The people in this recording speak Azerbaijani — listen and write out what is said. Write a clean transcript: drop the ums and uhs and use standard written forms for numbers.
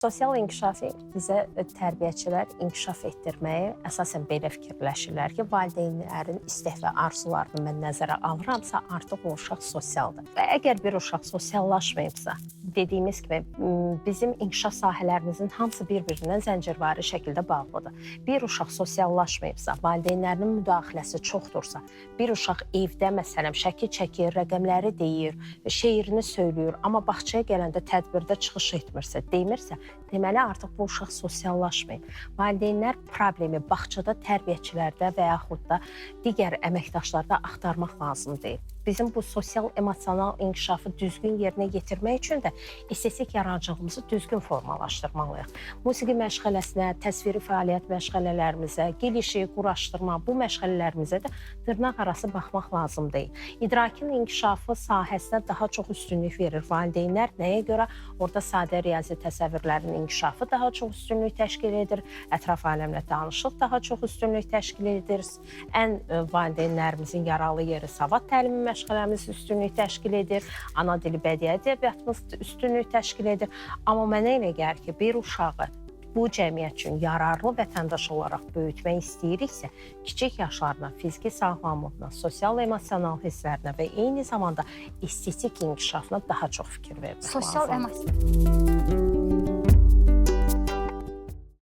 Sosial inkişafı bizə tərbiyəçilər inkişaf etdirməyi əsasən belə fikirləşirlər ki, valideynlərin istək və arzularını mən nəzərə alıramsa, artıq o uşaq sosialdır. Və əgər bir uşaq sosiallaşmayıbsa, dediyimiz kimi bizim inkişaf sahələrimizin hamısı bir-birindən zəncirvari şəkildə bağlıdır. Bir uşaq sosiallaşmayıbsa, valideynlərinin müdaxiləsi çoxdursa, bir uşaq evdə məsələn şəkil çəkir, rəqəmləri deyir, şeirini söyləyir, amma bağçaya gələndə tədbirdə çıxış etmirsə, demirsə, deməli artıq bu uşaq sosiallaşmayıb. Valideynlər problemi bağçada, tərbiyəçilərdə və yaxud da digər əməkdaşlarda axtarmaq lazım deyil. Bizim bu sosial-emosional inkişafı düzgün yerinə yetirmək üçün də estetik yaradıcılığımızı düzgün formalaşdırmalıyıq. Musiqi məşğələsinə, təsviri fəaliyyət məşğələlərimizə, gelişi, quraşdırma, bu məşğələlərimizə də dırnaq arası baxmaq lazım deyil. İdrakin inkişafı sahəsinə daha çox üstünlük verir valideynlər. Nəyə görə? Orada sadə riyazi təsəvvürlərin inkişafı daha çox üstünlük təşkil edir, ətraf aləmlə tanışlıq daha çox üstünlük təşkil edir. Ən valideynlərimizin yaralı yeri savad təlimi məşğələmiz üstünlük təşkil edir, ana dili bədii ədəbiyyatımız üstünlük təşkil edir. Amma mənə elə gəlir ki, bir uşağı bu cəmiyyət üçün yararlı vətəndaş olaraq böyütmək istəyiriksə, kiçik yaşlarına, fiziki sağlamlığına, sosial-emosional hisslərinə və eyni zamanda estetik inkişafına daha çox fikir vermək lazımdır.